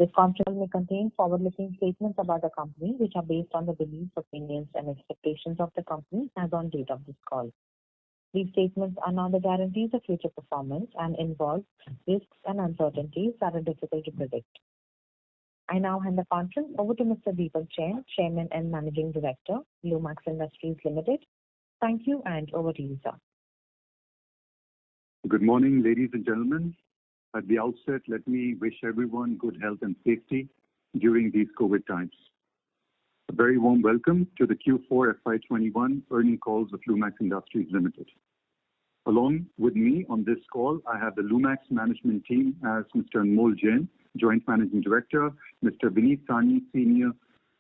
This conference call may contain forward-looking statements about the company, which are based on the beliefs, opinions, and expectations of the company as on date of this call. These statements are not the guarantees of future performance and involve risks and uncertainties that are difficult to predict. I now hand the conference over to Mr. Deepak Jain, Chairman and Managing Director, Lumax Industries Limited. Thank you, and over to you, sir. Good morning, ladies and gentlemen. At the outset, let me wish everyone good health and safety during these COVID times. A very warm welcome to the Q4 FY21 earnings calls of Lumax Industries Limited. Along with me on this call, I have the Lumax management team as Mr. Anmol Jain, Joint Managing Director, Mr. Vineet Sahni, Senior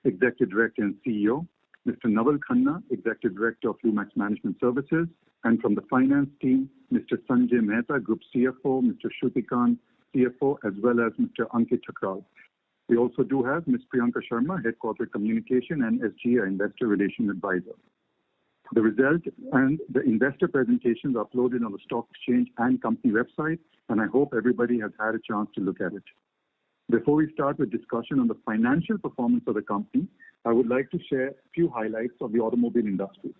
Executive Director and CEO, Mr. Naval Khanna, Executive Director of Lumax Management Services, and from the finance team, Mr. Sanjay Mehta, Group CFO, Mr. Shrutikant, CFO, as well as Mr. Ankit Chakral. We also do have Ms. Priyanka Sharma, Head Corporate Communication and SGA Investor Relations Advisor. The result and the investor presentations are uploaded on the stock exchange and company website, and I hope everybody has had a chance to look at it. Before we start with discussion on the financial performance of the company, I would like to share a few highlights of the automobile industry.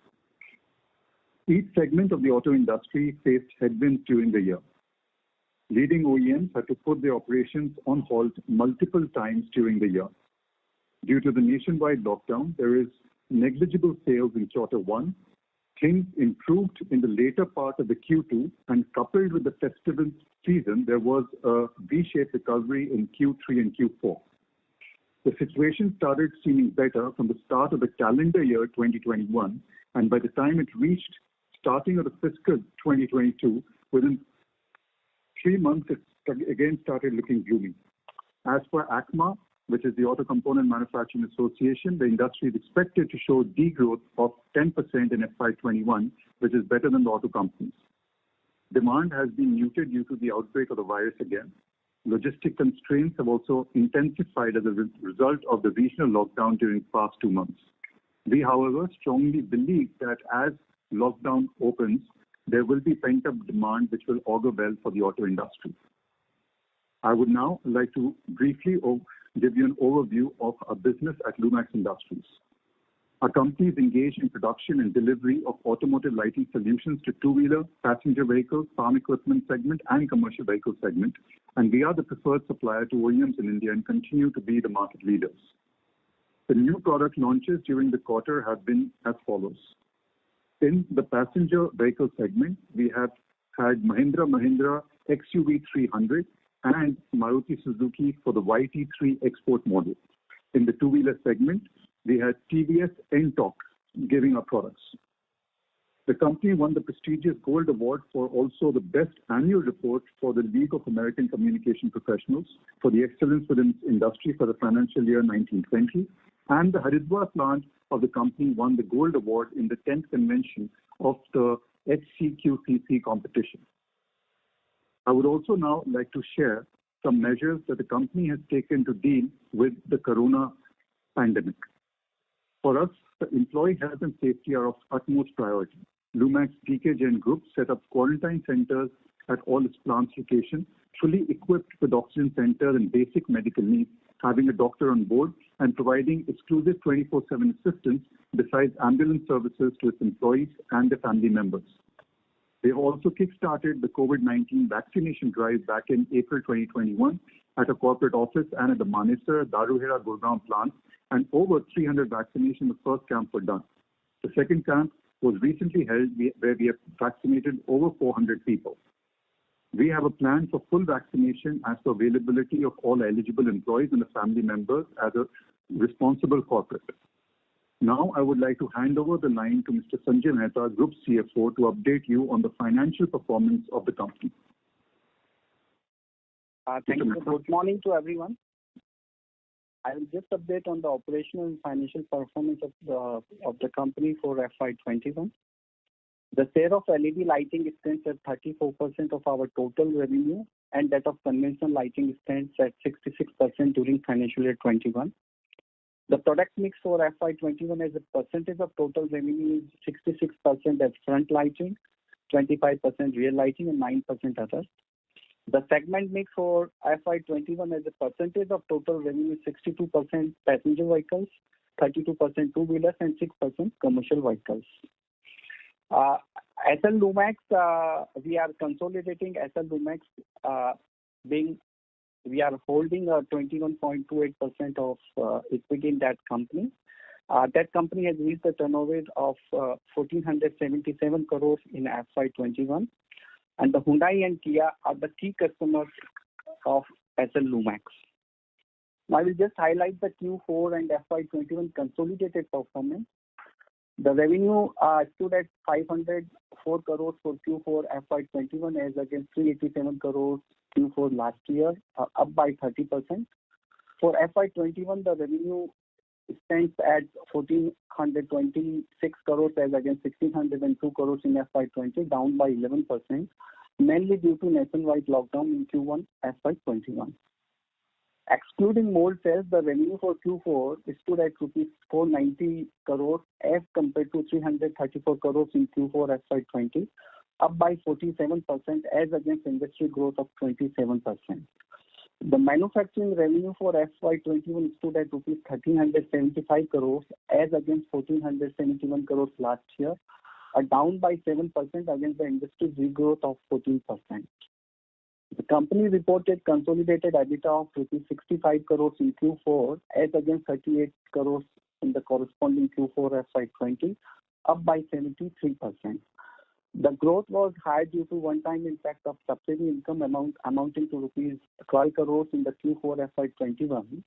Each segment of the auto industry faced headwinds during the year. Leading OEMs had to put their operations on hold multiple times during the year. Due to the nationwide lockdown, there is negligible sales in quarter one. Things improved in the later part of the Q2, and coupled with the festival season, there was a V-shaped recovery in Q3 and Q4. The situation started seeming better from the start of the calendar year 2021, and by the time it reached starting of the fiscal 2022, within 3 months, it again started looking gloomy. As per ACMA, which is the Auto Component Manufacturing Association, the industry is expected to show degrowth of 10% in FY21, which is better than the auto companies. Demand has been muted due to the outbreak of the virus again. Logistic constraints have also intensified as a result of the regional lockdown during the past 2 months. We, however, strongly believe that as lockdown opens, there will be pent-up demand which will augur well for the auto industry. I would now like to briefly give you an overview of our business at Lumax Industries. Our company is engaged in production and delivery of automotive lighting solutions to two-wheeler, passenger vehicles, farm equipment segment, and commercial vehicle segment, and we are the preferred supplier to OEMs in India and continue to be the market leaders. The new product launches during the quarter have been as follows. In the passenger vehicle segment, we have had Mahindra XUV 300 and Maruti Suzuki for the YT3 export model. In the two-wheeler segment, we had TVS NTORQ giving our products. The company won the prestigious Gold Award for also the best annual report for the League of American Communication Professionals for the excellence within its industry for the financial year 1920, and the Haridwar plant of the company won the Gold Award in the 10th convention of the HCQCC competition. I would also now like to share some measures that the company has taken to deal with the corona pandemic. For us, the employee health and safety are of utmost priority. Lumax DK Jain Group set up quarantine centers at all its plants locations, fully equipped with oxygen centers and basic medical needs, having a doctor on board and providing exclusive 24/7 assistance besides ambulance services to its employees and their family members. They have also kick-started the COVID-19 vaccination drive back in April 2021 at a corporate office and at the Manesar, Daruhera, Gurgaon plants, and over 300 vaccinations. The first camp were done. The second camp was recently held where we have vaccinated over 400 people. We have a plan for full vaccination as per availability of all eligible employees and the family members as a responsible corporate. Now, I would like to hand over the line to Mr. Sanjay Mehta, Group CFO, to update you on the financial performance of the company. Thank you. Good morning to everyone. I will just update on the operational and financial performance of the company for FY21. The share of LED lighting stands at 34% of our total revenue, and that of conventional lighting stands at 66% during financial year 21. The product mix for FY21 as a percentage of total revenue is 66% as front lighting, 25% rear lighting, and 9% others. The segment mix for FY21 as a percentage of total revenue is 62% passenger vehicles, 32% two-wheelers, and 6% commercial vehicles. SL Lumax, we are consolidating SL Lumax, we are holding a 21.28% of equity in that company. That company has reached a turnover of 1,477 crores in FY21, and the Hyundai and Kia are the key customers of SL Lumax. Now I will just highlight the Q4 and FY21 consolidated performance. The revenue stood at 504 crores for Q4 FY21 as against 387 crores Q4 last year, up by 30%. For FY21, the revenue stands at 1,426 crores as against 1,602 crores in FY20, down by 11%, mainly due to nationwide lockdown in Q1 FY21. Excluding mold sales, the revenue for Q4 stood at rupees 490 crores as compared to 334 crores in Q4 FY20, up by 47% as against industry growth of 27%. The manufacturing revenue for FY21 stood at rupees 1,375 crores as against 1,471 crores last year, down by 7% against the industry degrowth of 14%. The company reported consolidated EBITDA of rupees 65 crores in Q4 as against 38 crores in the corresponding Q4 FY20, up by 73%. The growth was high due to one-time impact of subsidy income amounting to rupees 12 crores in the Q4 FY21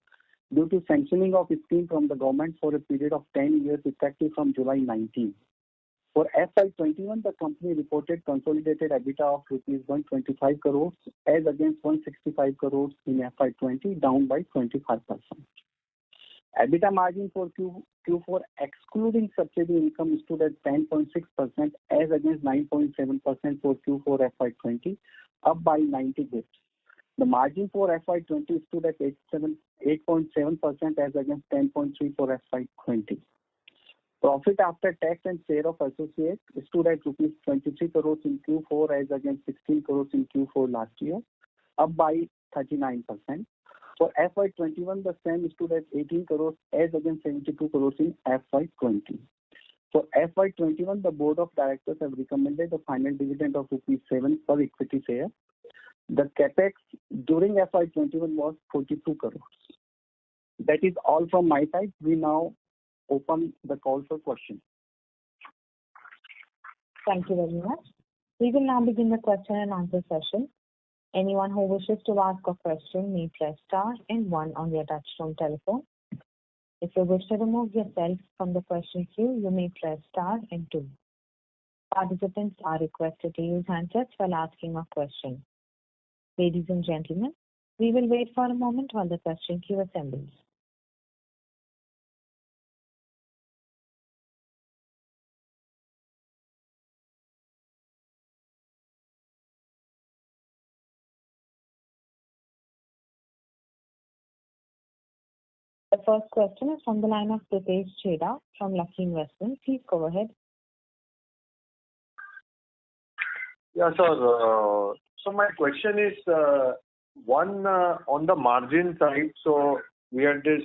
due to sanctioning of a scheme from the government for a period of 10 years effective from July 19. For FY21, the company reported consolidated EBITDA of rupees 125 crores as against 165 crores in FY20, down by 25%. EBITDA margin for Q4 excluding subsidy income stood at 10.6% as against 9.7% for Q4 FY20, up by 90 basis. The margin for FY20 stood at 8.7% as against 10.3% for FY20. Profit after tax and share of associates stood at rupees 23 crores in Q4 as against 16 crores in Q4 last year, up by 39%. For FY21, the same stood at 18 crores as against 72 crores in FY20. For FY21, the Board of Directors have recommended a final dividend of rupees 7 per equity share. The capex during FY21 was 42 crores. That is all from my side. We now open the call for questions. Thank you very much. We will now begin the question and answer session. Anyone who wishes to ask a question may press star and 1 on their touchtone telephone. If you wish to remove yourself from the question queue, you may press star and 2. Participants are requested to use handsets while asking a question. Ladies and gentlemen, we will wait for a moment while the question queue assembles. The first question is from the line of Pritesh Chheda from Lucky Investment. Please go ahead. Yeah, sir. So my question is, one, on the margin side, so we had this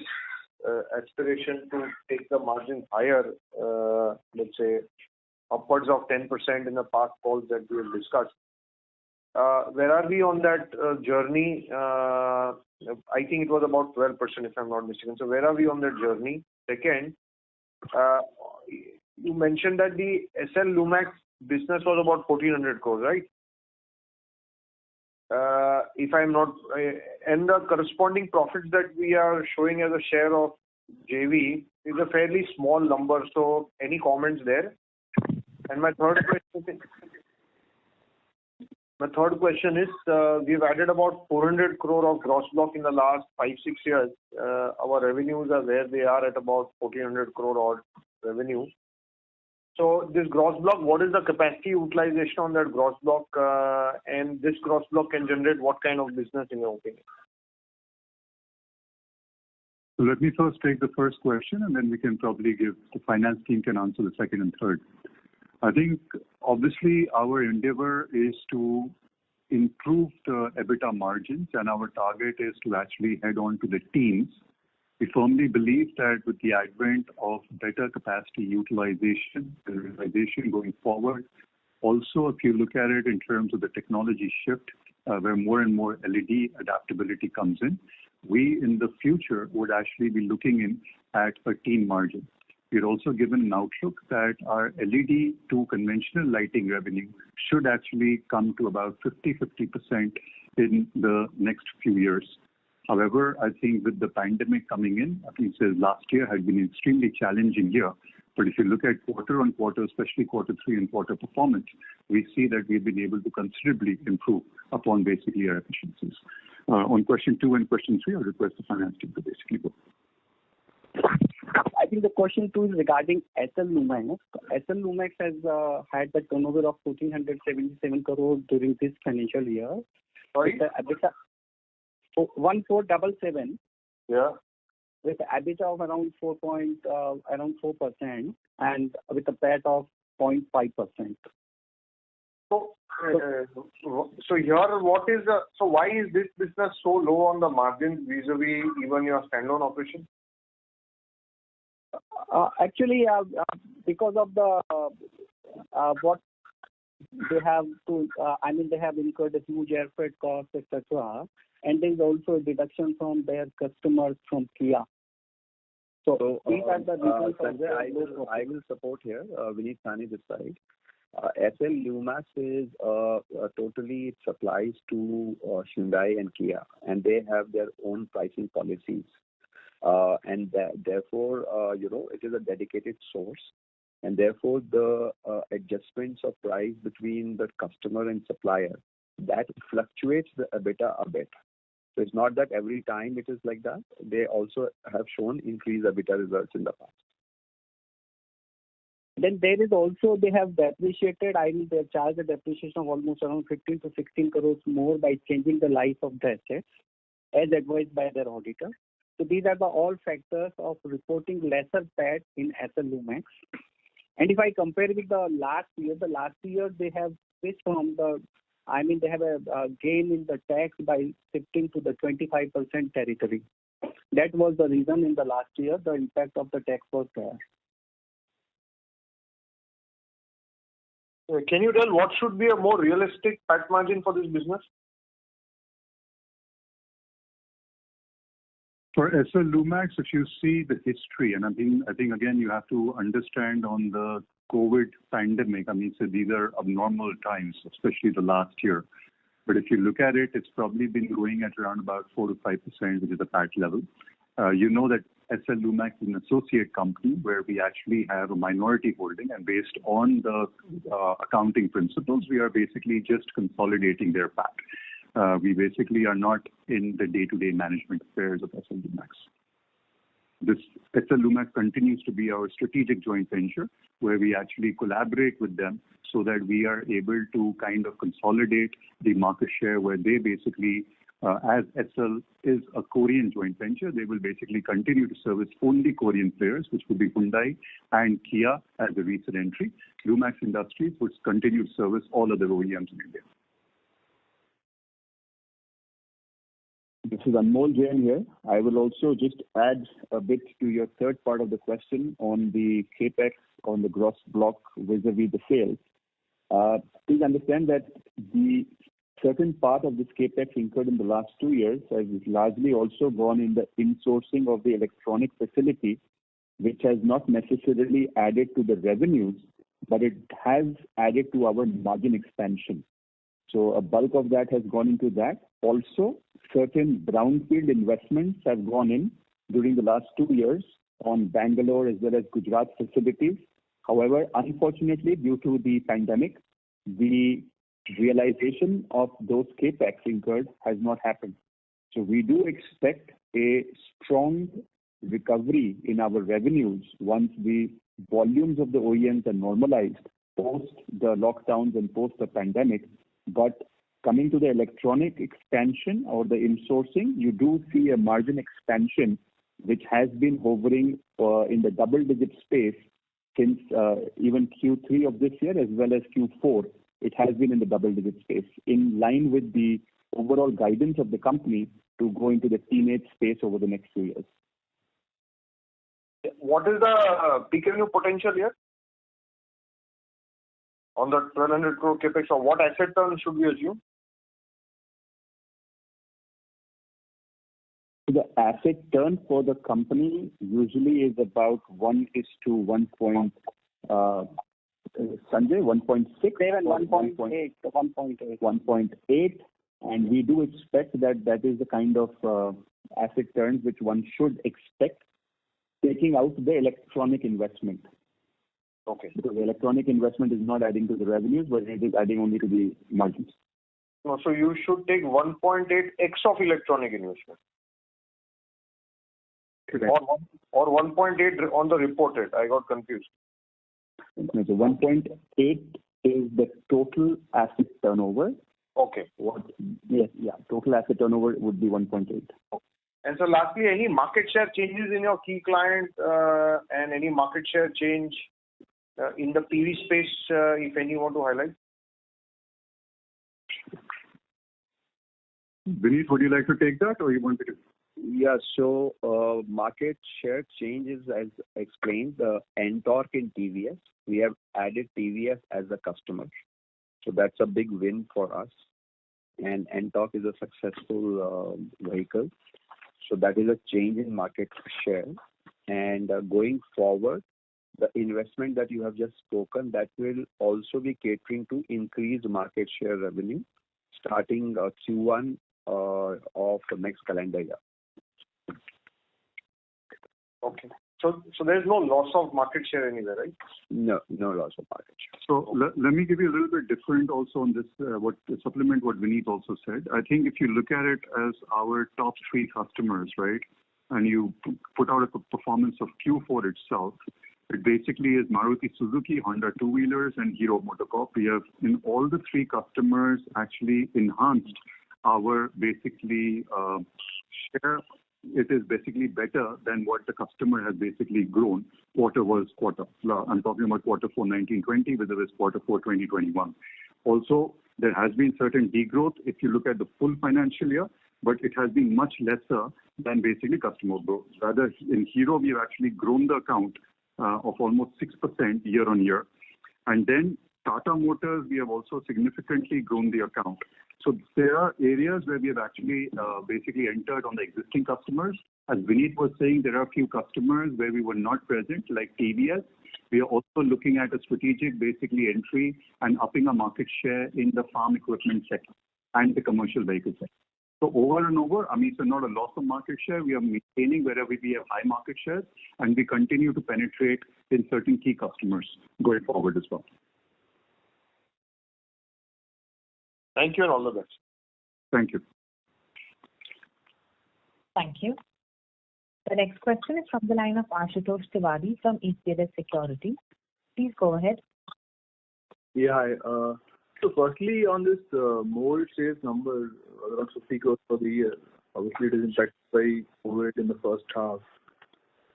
aspiration to take the margin higher, let's say upwards of 10% in the past calls that we have discussed. Where are we on that journey? I think it was about 12% if I'm not mistaken. So where are we on that journey? Second, you mentioned that the SL Lumax business was about 1,400 crores, right? If I'm not, and the corresponding profits that we are showing as a share of JV is a fairly small number. So any comments there? And my third question is, we've added about 400 crore of gross block in the last 5-6 years. Our revenues are where they are at about 1,400 crore odd revenue. So this gross block, what is the capacity utilization on that gross block? And this gross block can generate what kind of business in your opinion? So let me first take the first question, and then we can probably give the finance team can answer the second and third. I think obviously our endeavor is to improved EBITDA margins, and our target is to actually head on to the teens. We firmly believe that with the advent of better capacity utilization and realization going forward, also if you look at it in terms of the technology shift, where more and more LED adaptability comes in, we in the future would actually be looking in at a teen margin. We're also given an outlook that our LED to conventional lighting revenue should actually come to about 50% in the next few years. However, I think with the pandemic coming in, I think last year had been an extremely challenging year. But if you look at quarter on quarter, especially quarter 3 and quarter performance, we see that we've been able to considerably improve upon basically our efficiencies. On question 2 and question 3, I request the finance team to basically go. I think the question 2 is regarding SL Lumax. SL Lumax has had the turnover of 1,477 crore during this financial year. Sorry? With the EBITDA 1,477. Yeah. With the EBITDA of around 4% and with a PAT of 0.5%. So here, why is this business so low on the margins vis-a-vis even your standalone operation? Actually, because of the what they have to, they have incurred a huge air freight costs, etc. And there is also a deduction from their customers from Kia. So these are the reasons. Sanjay, I will support here. Vineet Sahni this side. SL Lumax is totally it supplies to Hyundai and Kia, and they have their own pricing policies. And therefore, it is a dedicated source, and therefore the adjustments of price between the customer and supplier, that fluctuates the EBITDA a bit. So it's not that every time it is like that. They also have shown increased EBITDA results in the past. Then there is also, they have depreciated, they charge a depreciation of almost around 15 to 16 crores more by changing the life of the assets, as advised by their auditor. So these are the all factors of reporting lesser PAT in SL Lumax. And if I compare with the last year they have switched from they have a gain in the tax by shifting to the 25% territory. That was the reason in the last year the impact of the tax was there. Can you tell what should be a more realistic PAT margin for this business? For SL Lumax, if you see the history, and I think again you have to understand on the COVID pandemic, so these are abnormal times, especially the last year. But if you look at it, it's probably been growing at around about 4 to 5%, which is the PAT level. You know that SL Lumax is an associate company where we actually have a minority holding, and based on the accounting principles, we are basically just consolidating their PAT. We basically are not in the day-to-day management affairs of SL Lumax. This SL Lumax continues to be our strategic joint venture, where we actually collaborate with them so that we are able to kind of consolidate the market share, where they basically, as SL is a Korean joint venture, they will basically continue to service only Korean players, which would be Hyundai and Kia as a recent entry. Lumax Industries would continue to service all other OEMs in India. This is Anmol Jain here. I will also just add a bit to your third part of the question on the capex on the gross block vis-a-vis the sales. Please understand that the certain part of this capex incurred in the last 2 years has largely also gone in the insourcing of the electronic facility, which has not necessarily added to the revenues, but it has added to our margin expansion. So a bulk of that has gone into that. Also, certain brownfield investments have gone in during the last 2 years on Bangalore as well as Gujarat facilities. However, unfortunately, due to the pandemic, the realization of those capex incurred has not happened. So we do expect a strong recovery in our revenues once the volumes of the OEMs are normalized post the lockdowns and post the pandemic. But coming to the electronic expansion or the insourcing, you do see a margin expansion which has been hovering in the double-digit space since even Q3 of this year as well as Q4. it has been in the double-digit space, in line with the overall guidance of the company to go into the teenage space over the next few years. What is the peak revenue potential here on the 1,200 crore capex, or what asset turn should we assume? The asset turn for the company usually is about 1:1. Sanjay, 1.6? 1.8 to 1.8. 1.8, and we do expect that is the kind of asset turns which one should expect, taking out the electronic investment. Okay. Because the electronic investment is not adding to the revenues, but it is adding only to the margins. No, so you should take 1.8x of electronic investment. Correct. Or 1.8 on the reported. I got confused. No, so 1.8 is the total asset turnover. Okay. Total asset turnover would be 1.8. And so lastly, any market share changes in your key client and any market share change in the PV space, if any, you want to highlight? Vineet, would you like to take that, or you want me to? Yeah, so market share changes as explained, NTORQ in TVS. We have added TVS as a customer. So that's a big win for us. And NTORQ is a successful vehicle. So that is a change in market share. And going forward, the investment that you have just spoken, that will also be catering to increase market share revenue starting Q1 of the next calendar year. Okay. So there's no loss of market share anywhere, right? No loss of market share. So let me give you a little bit different also on this, supplement what Vineet also said. I think if you look at it as our top 3 customers, right, and you put out a performance of Q4 itself, it basically is Maruti Suzuki, Honda two-wheelers, and Hero MotoCorp. We have, in all the 3 customers, actually enhanced our basically share. It is basically better than what the customer has basically grown quarter. I'm talking about quarter 4 1920 with this quarter 4 2021. Also, there has been certain degrowth if you look at the full financial year, but it has been much lesser than basically customer growth. Rather, in Hero, we have actually grown the account of almost 6% year on year. And then Tata Motors, we have also significantly grown the account. So there are areas where we have actually basically entered on the existing customers. As Vineet was saying, there are a few customers where we were not present, like TVS. We are also looking at a strategic basically entry and upping our market share in the farm equipment sector and the commercial vehicle sector. So over and over, I mean, it's not a loss of market share. We are maintaining wherever we have high market shares, and we continue to penetrate in certain key customers going forward as well. Thank you and all the best. Thank you. Thank you. The next question is from the line of Ashutosh Tiwari from Equirus Securities. Please go ahead. Yeah, hi. So firstly, on this mold sales number, around 50 crores for the year, obviously it is impacted by COVID in the first half.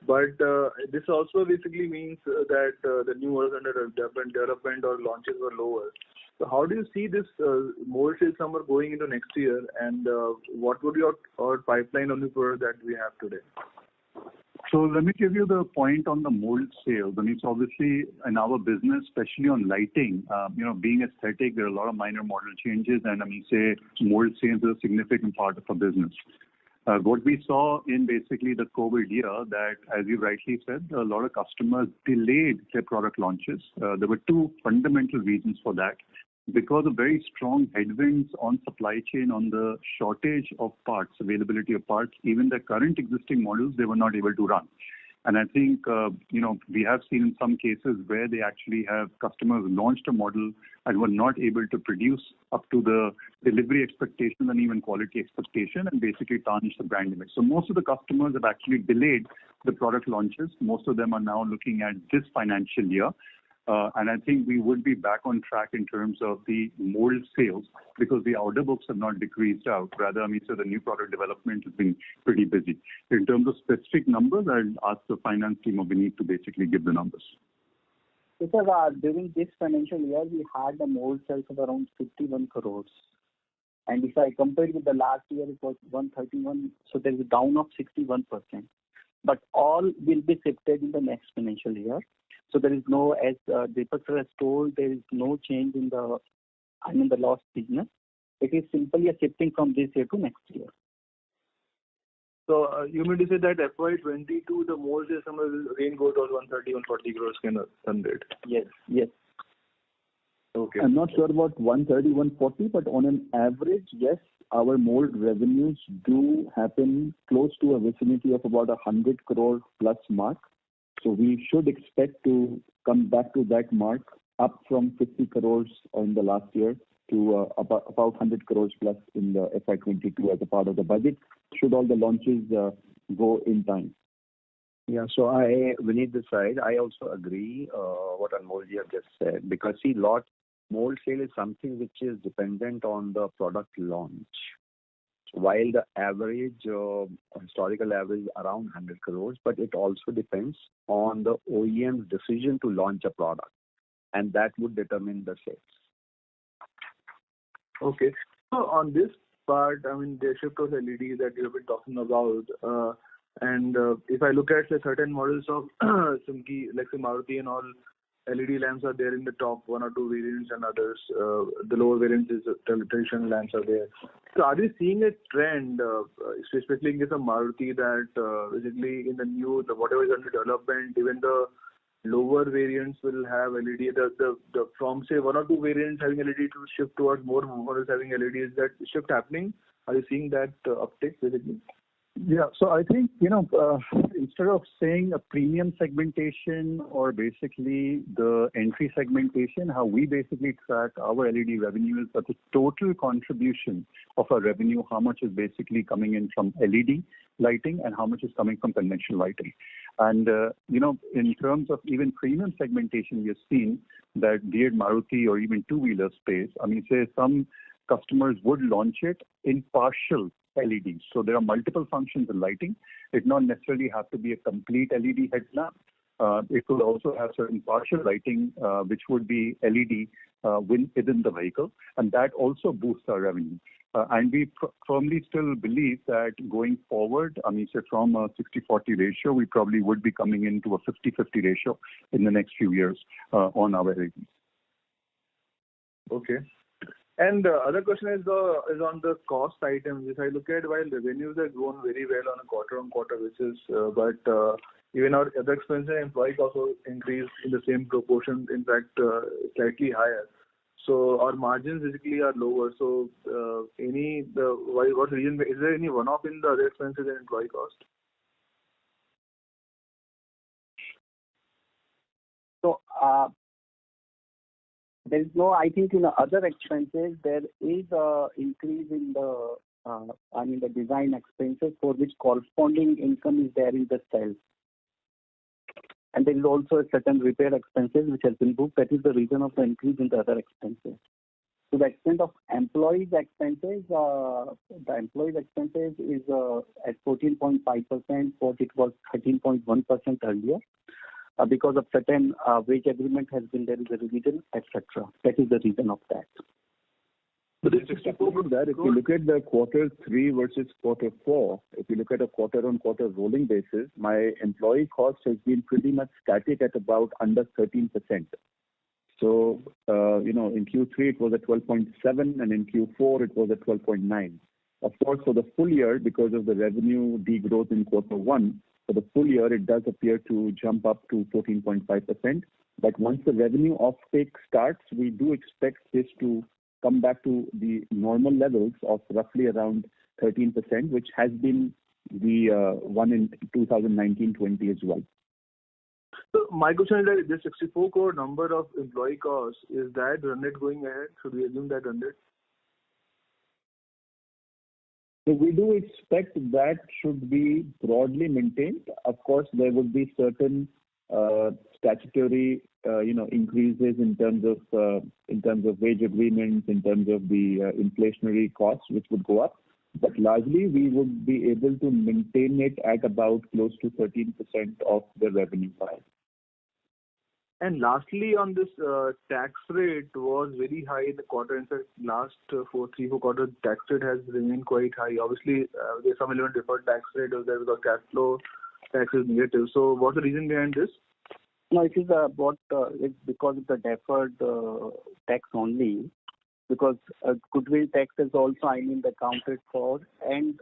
But this also basically means that the new orders under development or launches were lower. So how do you see this mold sales number going into next year, and what would be our pipeline on the product that we have today? So let me give you the point on the mold sales. I mean, it's obviously in our business, especially on lighting, being aesthetic, there are a lot of minor model changes, and I mean, say mold sales is a significant part of our business. What we saw in basically the COVID year, that as you rightly said, a lot of customers delayed their product launches. There were 2 fundamental reasons for that. Because of very strong headwinds on supply chain, on the shortage of parts, availability of parts, even the current existing models, they were not able to run. And I think, we have seen in some cases where they actually have customers launched a model and were not able to produce up to the delivery expectations and even quality expectation, and basically tarnish the brand image. So most of the customers have actually delayed the product launches. Most of them are now looking at this financial year. And I think we would be back on track in terms of the mold sales because the order books have not decreased out. Rather, I mean, so the new product development has been pretty busy. In terms of specific numbers, I'll ask the finance team of Vineet to basically give the numbers. Because during this financial year, we had the mold sales of around 51 crores. And if I compare with the last year, it was 131, so there is a down of 61%. But all will be shifted in the next financial year. So there is no, as Deepak sir has told, there is no change in the lost business. It is simply a shifting from this year to next year. So you mean to say that FY22, the mold sales number will again go towards 130, 140 crores kind of run rate? Yes, yes. Okay. I'm not sure about 130, 140, but on an average, yes, our mold revenues do happen close to a vicinity of about 100 crore plus mark. So we should expect to come back to that mark, up from 50 crores in the last year to about 100 crores plus in the FY22 as a part of the budget, should all the launches go in time. Yeah, so Vineet this side, I also agree what Anmolji have just said, because see, mold sale is something which is dependent on the product launch. While the average, historical average is around 100 crores, but it also depends on the OEM's decision to launch a product, and that would determine the sales. Okay. So on this part, I mean, the shift of LED that you have been talking about, and if I look at the certain models of Sumki, like say Maruti and all, LED lamps are there in the top one or two variants, and others, the lower variants is traditional lamps are there. So are you seeing a trend, especially in case of Maruti, that basically in the new, whatever is under development, even the lower variants will have LED. The from say one or two variants having LED to shift towards more models having LED. Is that shift happening? Are you seeing that uptick basically? Yeah. So I think, instead of saying a premium segmentation or basically the entry segmentation, how we basically track our LED revenue is that the total contribution of our revenue, how much is basically coming in from LED lighting and how much is coming from conventional lighting. And, in terms of even premium segmentation, we have seen that be it Maruti or even two-wheeler space, I mean, say some customers would launch it in partial LEDs. So there are multiple functions in lighting. It not necessarily have to be a complete LED headlamp. It could also have certain partial lighting, which would be LED within the vehicle, and that also boosts our revenue. And we firmly still believe that going forward, I mean, say from a 60-40 ratio, we probably would be coming into a 50-50 ratio in the next few years on our LEDs. Okay. And other question is on the cost items. If I look at while revenues have grown very well on a quarter-on-quarter basis, but even our other expenses and employee costs also increased in the same proportion, in fact, slightly higher. So our margins basically are lower. So what reason, is there any one-off in the other expenses and employee cost? So there is no, I think in the other expenses, there is a increase in the design expenses for which corresponding income is there in the sales. And there is also a certain repair expenses which has been booked. That is the reason of the increase in the other expenses. To the extent of employees expenses, the employees expenses is at 14.5%, what it was 13.1% earlier. Because of certain wage agreement has been there is a revision, etc. That is the reason of that. But if you look at the quarter 3 versus quarter 4, if you look at a quarter-on-quarter rolling basis, my employee cost has been pretty much static at about under 13%. So, in Q3 it was at 12.7, and in Q4 it was at 12.9. Of course, for the full year, because of the revenue degrowth in quarter 1, for the full year, it does appear to jump up to 14.5%. But once the revenue offtake starts, we do expect this to come back to the normal levels of roughly around 13%, which has been the one in 2019-20 as well. So my question is that the 64 crore number of employee costs, is that run rate going ahead? Should we assume that run rate? So we do expect that should be broadly maintained. Of course, there would be certain statutory, increases in terms of wage agreements, in terms of the inflationary costs, which would go up. But largely, we would be able to maintain it at about close to 13% of the revenue pie. And lastly, on this tax rate was very high in the quarter. In fact, last 4 quarters, tax rate has remained quite high. Obviously, there's some element deferred tax rate was there because cash flow tax is negative. So what's the reason behind this? No, it is it's because of the deferred tax only. Because goodwill tax is also, accounted for, and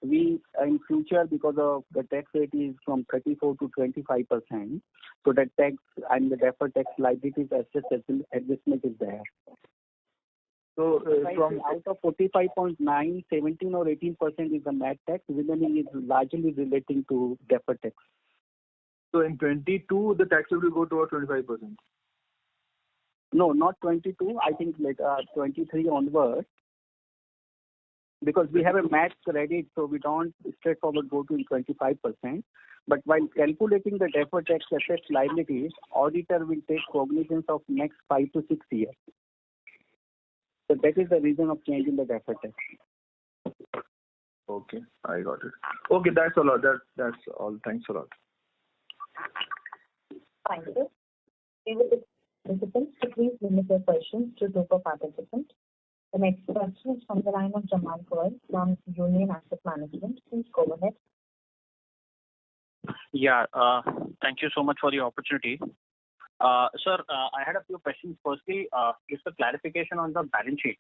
we in future, because of the tax rate is from 34 to 25%, so that tax and the deferred tax liabilities adjustment is there. So From out of 45.9, 17 or 18% is the MAT tax, remaining is largely relating to deferred tax. So in 22, the tax rate will go to 25%. No, not 22. I think 23 onwards. Because we have a MAT credit, so we don't straightforward go to 25%. But while calculating the deferred tax asset liabilities, auditor will take cognizance of next 5 to 6 years. So that is the reason of changing the deferred tax. Okay, I got it. Okay, that's a lot. That's all. Thanks a lot. Thank you. We will participants to please limit your questions to 2 per participant. The next question is from the line of Jamal Kaur from Union Asset Management. Please go ahead. Yeah, thank you so much for the opportunity. Sir, I had a few questions. Firstly, just a clarification on the balance sheet.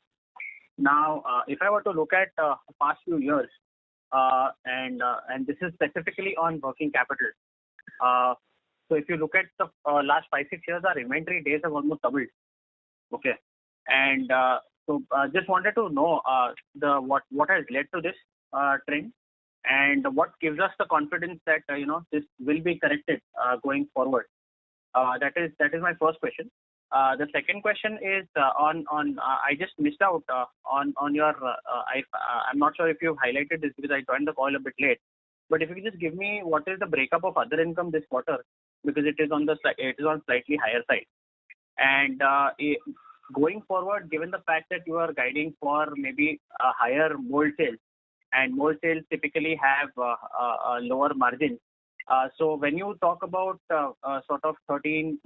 Now, if I were to look at past few years, and this is specifically on working capital. So if you look at the last 5-6 years, our inventory days have almost doubled. Okay, and so just wanted to know what has led to this trend, and what gives us the confidence that this will be corrected going forward. That is my first question. The second question is on I just missed out on your I'm not sure if you've highlighted this because I joined the call a bit late. But if you could just give me what is the breakup of other income this quarter, because it is on slightly higher side. And going forward, given the fact that you are guiding for maybe a higher mold sales, and mold sales typically have a lower margin. So when you talk about sort of 13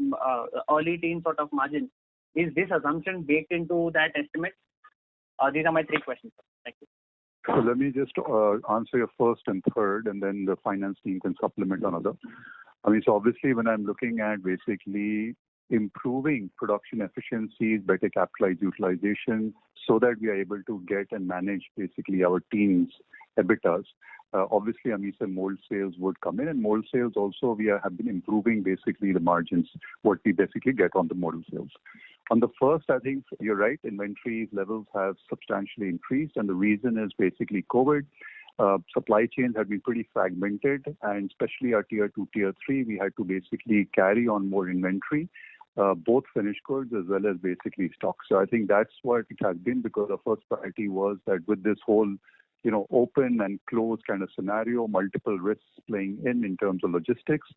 early teen sort of margin, is this assumption baked into that estimate? These are my 3 questions. Thank you. So let me just answer your first and third, and then the finance team can supplement on other. So obviously when I'm looking at basically improving production efficiencies, better capitalized utilization, so that we are able to get and manage basically our team's EBITDAs. Obviously, AMESA mold sales would come in, and mold sales also have been improving basically the margins, what we basically get on the mold sales. On the first, I think you're right, inventory levels have substantially increased, and the reason is basically COVID. Supply chains have been pretty fragmented, and especially our tier 2, tier 3, we had to basically carry on more inventory, both finished goods as well as basically stock. So I think that's what it has been, because the first priority was that with this whole open and closed kind of scenario, multiple risks playing in terms of logistics,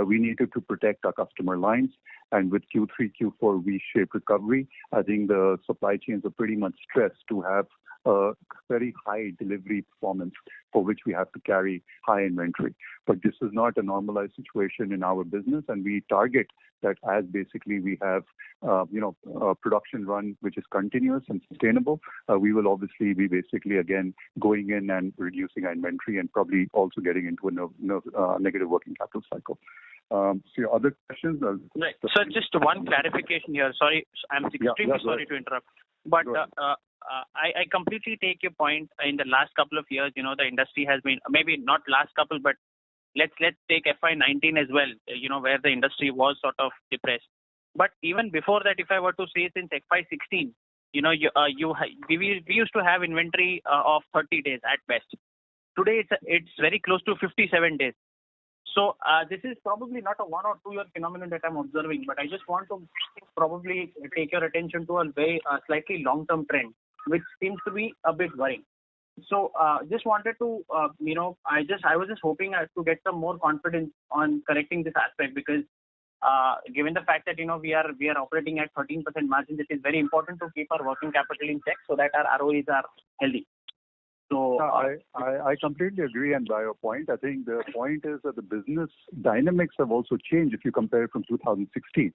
we needed to protect our customer lines. And with Q3, Q4 V-shaped recovery, I think the supply chains are pretty much stressed to have a very high delivery performance for which we have to carry high inventory. But this is not a normalized situation in our business, and we target that as basically we have a production run which is continuous and sustainable. We will obviously be basically again going in and reducing our inventory and probably also getting into a negative working capital cycle. So your other questions? Right. So just one clarification here. Sorry, I'm extremely sorry to interrupt. But I completely take your point. In the last couple of years, the industry has been, maybe not last couple, but let's take FY19 as well, where the industry was sort of depressed. But even before that, if I were to say since FY16, we used to have inventory of 30 days at best. Today it's very close to 57 days. So this is probably not a 1 or 2 year phenomenon that I'm observing, but I just want to probably take your attention to a very slightly long-term trend, which seems to be a bit worrying. So just wanted to, I was just hoping to get some more confidence on correcting this aspect, because given the fact that we are operating at 13% margins, it is very important to keep our working capital in check so that our ROEs are healthy. So I completely agree, and by your point, I think the point is that the business dynamics have also changed if you compare it from 2016.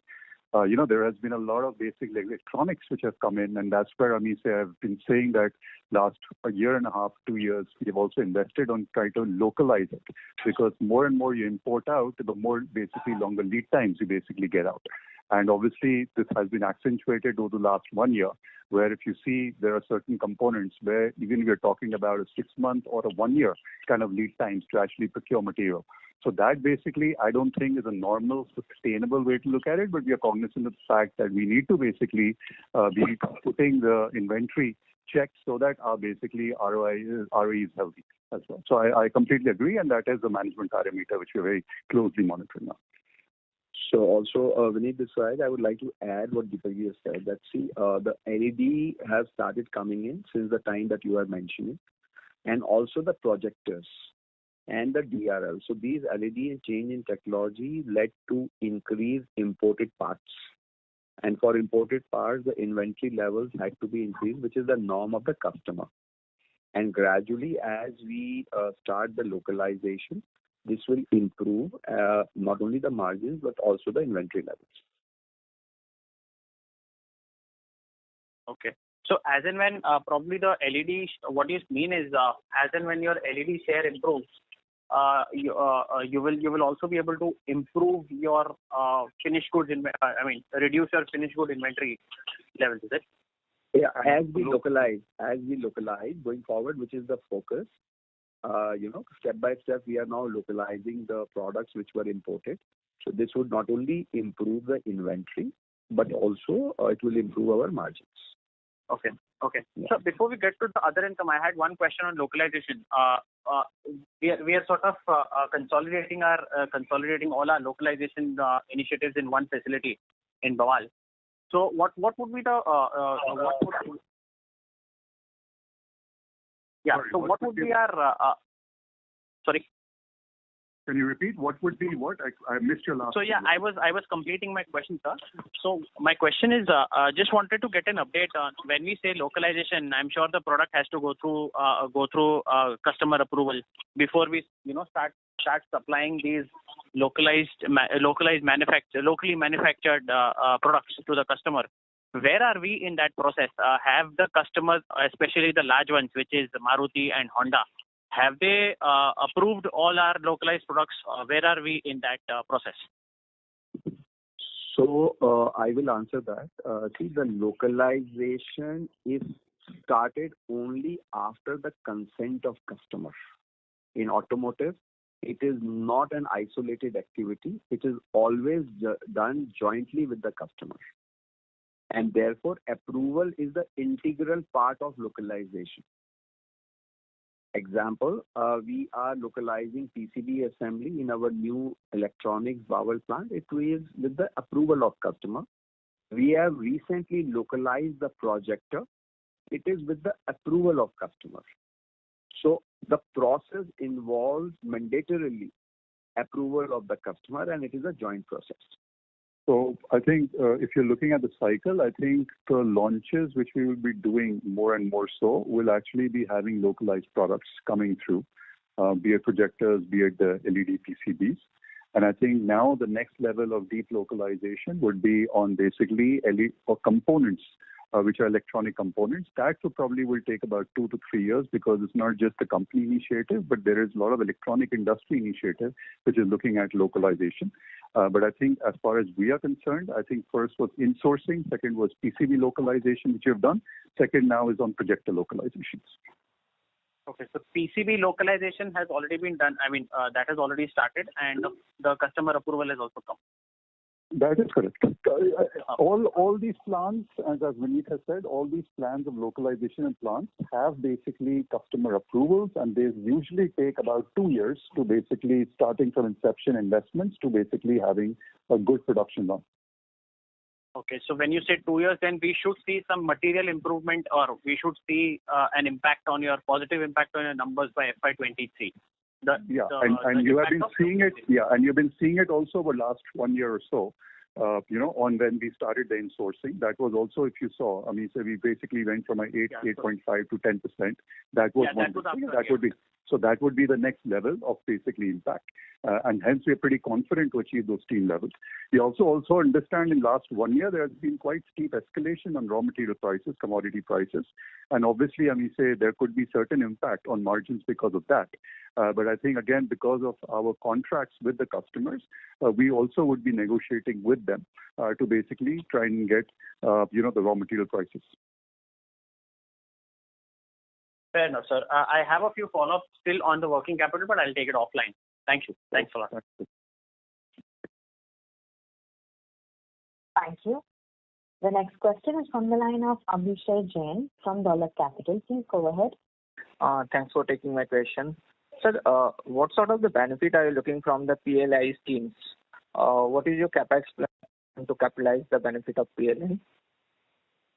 There has been a lot of basic electronics which have come in, and that's where I've been saying that last a year and a half, 2 years, we have also invested on trying to localize it, because more and more you import out, the more basically longer lead times you basically get out. And obviously, this has been accentuated over the last 1 year, where if you see there are certain components where even we're talking about a 6-month or a 1 year kind of lead times to actually procure material. So that basically, I don't think is a normal, sustainable way to look at it, but we are cognizant of the fact that we need to basically be putting the inventory checks so that our basically ROE is healthy as well. So I completely agree, and that is the management parameter which we're very closely monitoring now. So also, Vineet, this side, I would like to add what Deepak has said, that the LED has started coming in since the time that you are mentioning, and also the projectors and the DRL. So these LED change in technology led to increased imported parts. And for imported parts, the inventory levels had to be increased, which is the norm of the customer. And gradually, as we start the localization, this will improve not only the margins, but also the inventory levels. Okay. So as and when probably the LED, what you mean is as and when your LED share improves, you will also be able to improve your finished goods, reduce your finished good inventory levels, is it? Yeah, as we localize going forward, which is the focus. Step by step, we are now localizing the products which were imported. So this would not only improve the inventory, but also it will improve our margins. Okay. Yeah. So before we get to the other income, I had one question on localization. We are sort of consolidating all our localization initiatives in one facility in Bawal. So what would be the what would be our sorry? Can you repeat? What would be what? I missed your last. So yeah, I was completing my question, sir. So my question is, just wanted to get an update on when we say localization. I'm sure the product has to go through customer approval before we start supplying these locally manufactured products to the customer. Where are we in that process? Have the customers, especially the large ones, which is Maruti and Honda, have they approved all our localized products? Where are we in that process? So I will answer that. The localization is started only after the consent of customer. In automotive, it is not an isolated activity. It is always done jointly with the customer. And therefore, approval is the integral part of localization. Example, we are localizing PCB assembly in our new electronics Bawal plant. It is with the approval of customer. We have recently localized the projector. It is with the approval of customer. So the process involves mandatorily approval of the customer, and it is a joint process. So I think if you're looking at the cycle, I think the launches which we will be doing more and more so will actually be having localized products coming through, be it projectors, be it the LED PCBs. And I think now the next level of deep localization would be on basically LED or components, which are electronic components. That will take about 2 to 3 years, because it's not just a company initiative, but there is a lot of electronic industry initiative which is looking at localization. But I think as far as we are concerned, I think first was insourcing, second was PCB localization, which we have done. Second now is on projector localizations. Okay, so PCB localization has already been done. That has already started, and the customer approval has also come. That is correct. All these plans, as Vineet has said, all these plans of localization and plants have basically customer approvals, and they usually take about 2 years to basically starting from inception investments to basically having a good production run. Okay, so when you say 2 years, then we should see some material improvement, or we should see an positive impact on your numbers by FY23. And you have been seeing it. Yeah, and you've been seeing it also over the last 1 year or so. on when we started the insourcing. That was also, if you saw, I mean, so we basically went from 8.5 to 10%. That was one. So that would be the next level of basically impact. And hence we're pretty confident to achieve those team levels. We also understand in last 1 year, there has been quite steep escalation on raw material prices, commodity prices. And obviously, I mean, say there could be certain impact on margins because of that. But I think, again, because of our contracts with the customers, we also would be negotiating with them to basically try and get, the raw material prices. Fair enough, sir. I have a few follow-ups still on the working capital, but I'll take it offline. Thank you. Thanks a lot. Thank you. The next question is from the line of Abhishek Jain from Dolat Capital. Please go ahead. Thanks for taking my question. Sir, what sort of the benefit are you looking from the PLI schemes? What is your capex plan to capitalize the benefit of PLI?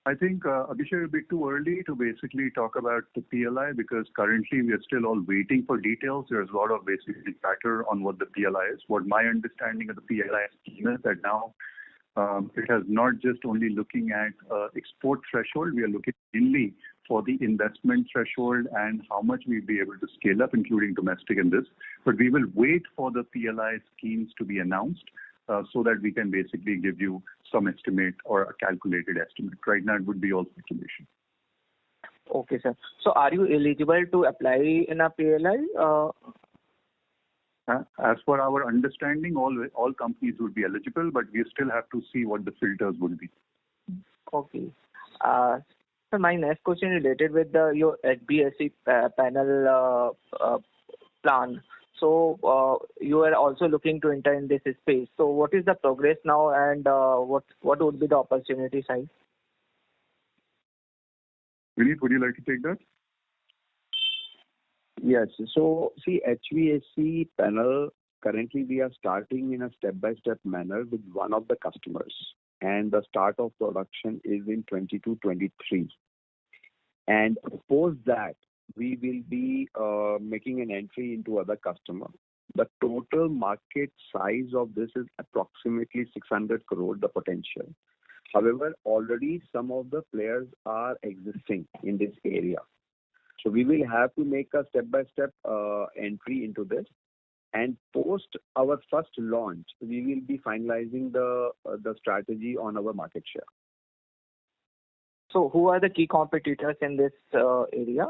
I think, Abhishek, it will be too early to basically talk about the PLI because currently we are still all waiting for details. There's a lot of basically factor on what the PLI is. What my understanding of the PLI scheme is that now it has not just only looking at export threshold, we are looking mainly for the investment threshold and how much we'll be able to scale up, including domestic in this. But we will wait for the PLI schemes to be announced so that we can basically give you some estimate or a calculated estimate. Right now, it would be all speculation. Okay, sir. So are you eligible to apply in a PLI? As per our understanding, all companies would be eligible, but we still have to see what the filters would be. Okay. So my next question related with your HBSC panel plan. So you are also looking to enter in this space. So what is the progress now, and what would be the opportunity size? Vineet, would you like to take that? Yes. So see, HVAC panel, currently we are starting in a step-by-step manner with one of the customers. And the start of production is in 22-23. And post that, we will be making an entry into other customer. The total market size of this is approximately 600 crore, the potential. However, already some of the players are existing in this area. So we will have to make a step-by-step entry into this. And post our first launch, we will be finalizing the strategy on our market share. So who are the key competitors in this area?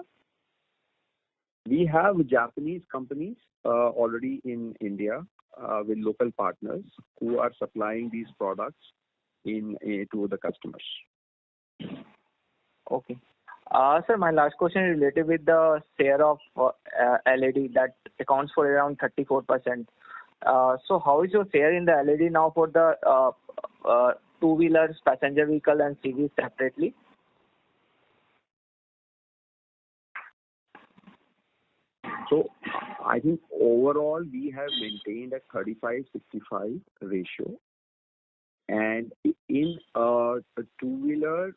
We have Japanese companies already in India with local partners who are supplying these products to the customers. Okay. Sir, my last question is related with the share of LED that accounts for around 34%. So how is your share in the LED now for the two-wheelers, passenger vehicle and CVs separately? So I think overall we have maintained a 35-65 ratio. And in a two-wheeler,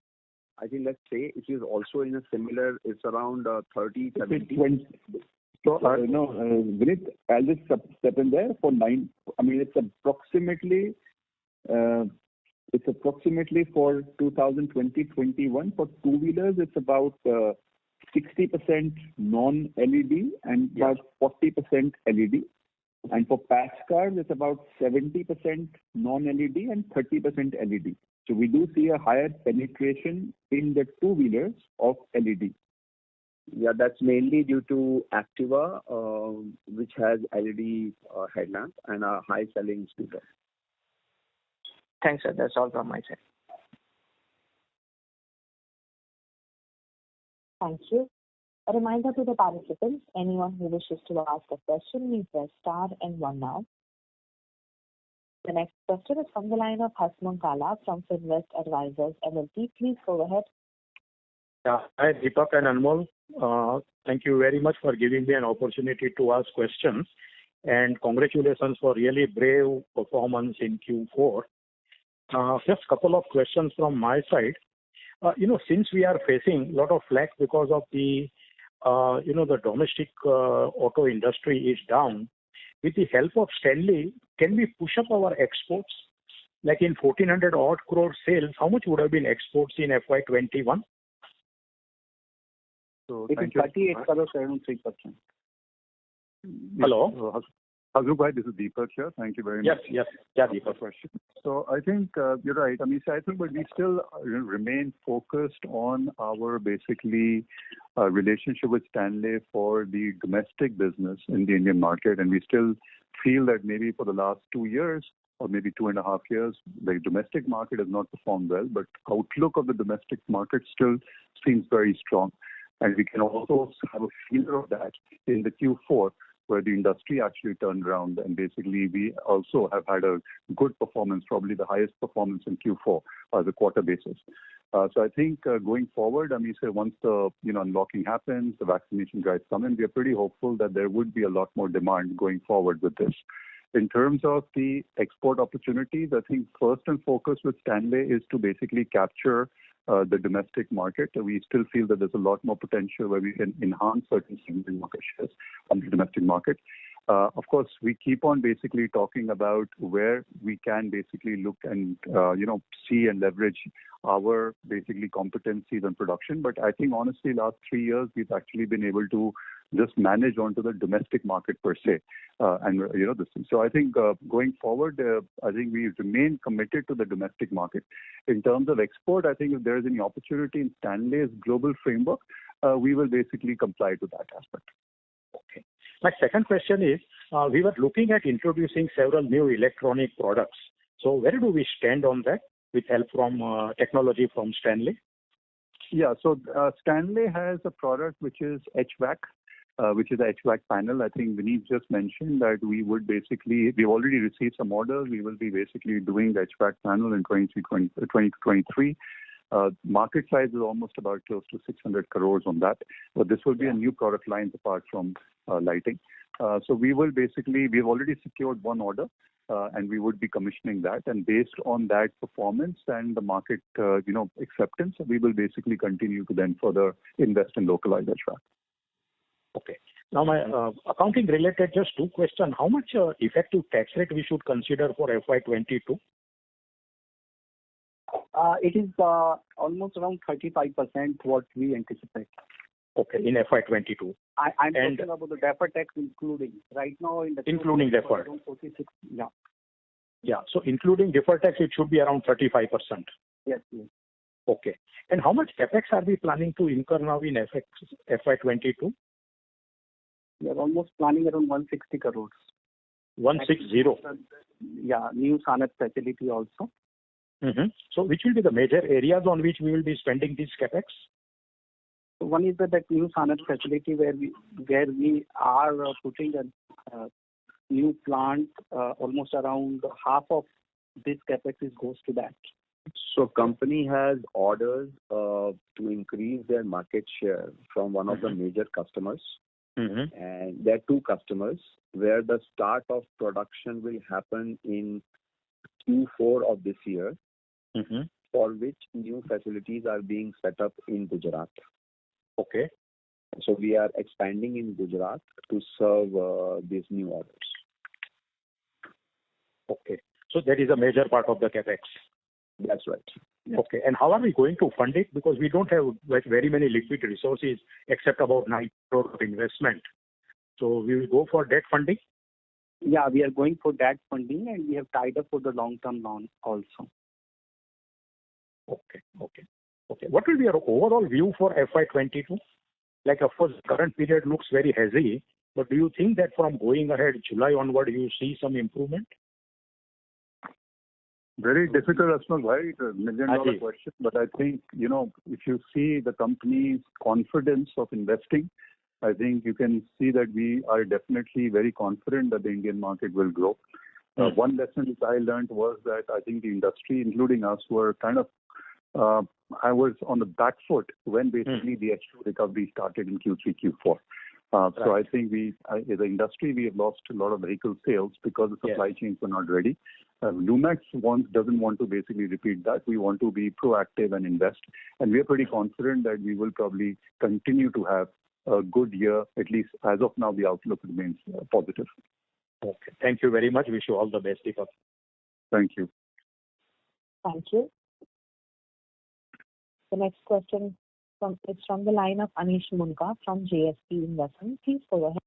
I think let's say it is also in a similar, it's around 30-70. So, Vineet, I'll just step in there for 9. I mean, it's approximately for 2020-21 for two-wheelers, it's about 60% non-LED and about 40% LED. And for patch cars, it's about 70% non-LED and 30% LED. So we do see a higher penetration in the two-wheelers of LED. Yeah, that's mainly due to Activa, which has LED headlamp and a high-selling scooter. Thanks, sir. That's all from my side. Thank you. A reminder to the participants, anyone who wishes to ask a question, may press star and 1 now. The next question is from the line of Hasmukh Gala from Finvest Advisors LLP. Please go ahead. Yeah. Hi, Deepak and Anmol. Thank you very much for giving me an opportunity to ask questions. And congratulations for really brave performance in Q4. Just a couple of questions from my side. Since we are facing a lot of flack because of the domestic auto industry is down, with the help of Stanley, can we push up our exports? like in 1,400 odd crore sales, how much would have been exports in FY21? So It is thank you. 38 crores, around 3%. Hello? Hazruk Bhai, this is Deepak here. Thank you very much. Yes. Yeah, for the Deepak. question. So I think you're right, Amish. I think, but we still remain focused on our basically relationship with Stanley for the domestic business in the Indian market, and we still feel that maybe for the last 2 years or maybe 2.5 years, the domestic market has not performed well, but outlook of the domestic market still seems very strong, and we can also have a feeler of that in the Q4, where the industry actually turned around, and basically we also have had a good performance, probably the highest performance in Q4 as a quarter basis. So I think going forward, I mean, say once the unlocking happens, the vaccination drives come in, we are pretty hopeful that there would be a lot more demand going forward with this. In terms of the export opportunities, I think first and focus with Stanley is to basically capture the domestic market. We still feel that there's a lot more potential where we can enhance certain single market shares on the domestic market. Of course, we keep on basically talking about where we can basically look and see and leverage our basically competencies and production. But I think honestly, last 3 years we've actually been able to just manage onto the domestic market per se, this thing. So I think going forward, I think we remain committed to the domestic market. In terms of export, I think if there is any opportunity in Stanley's global framework, we will basically comply to that aspect. Okay. My second question is, we were looking at introducing several new electronic products. So where do we stand on that with help from technology from Stanley? Yeah, so Stanley has a product which is HVAC, which is a HVAC panel. I think Vineet just mentioned that we've already received some orders. We will be basically doing the HVAC panel in 2023. Market size is almost about close to 600 crores on that. But this will be a new product line apart from lighting. So we've already secured one order, and we would be commissioning that. And based on that performance and the market, acceptance, we will basically continue to then further invest in localized HVAC. Okay. Now my accounting related, just two questions. How much effective tax rate we should consider for FY22? It is almost around 35% what we anticipate. Okay, in FY22. I'm talking about the deferred tax including. Right now in the... Including deferred. 46, yeah. Yeah, so including deferred tax, it should be around 35%. Yes. Okay. And how much capex are we planning to incur now in FY22? We are almost planning around 160 crores. 160? Yeah, new Sanat facility also. Mm-hmm. So which will be the major areas on which we will be spending this capex? So one is that new Sanat facility where we are putting a new plant. Almost around half of this capex goes to that. So company has orders to increase their market share from one of the major customers. Mm-hmm. And there are two customers where the start of production will happen in Q4 of this year, for which new facilities are being set up in Gujarat. Okay. So we are expanding in Gujarat to serve these new orders. Okay. So that is a major part of the capex. That's right. Yeah. Okay. And how are we going to fund it? Because we don't have very many liquid resources except about 9 crore of investment. So we will go for debt funding? Yeah, we are going for debt funding, and we have tied up for the long-term loan also. Okay. What will be your overall view for FY22? Like, of course, the current period looks very hazy, but do you think that from going ahead, July onward, you see some improvement? Very difficult, Asmal Bhai. It's a $1 million question. But I think, if you see the company's confidence of investing, I think you can see that we are definitely very confident that the Indian market will grow. One lesson which I learned was that I think the industry, including us, were kind of, I was on the back foot when basically the H2 recovery started in Q3, Q4. So I think as an industry, we have lost a lot of vehicle sales because the supply chains were not ready. Lumax doesn't want to basically repeat that. We want to be proactive and invest. And we are pretty confident that we will probably continue to have a good year. At least as of now, the outlook remains positive. Okay. Thank you very much. Wish you all the best, Deepak. Thank you. Thank you. The next question is from the line of Anish Munka from JSP Investment. Please go ahead.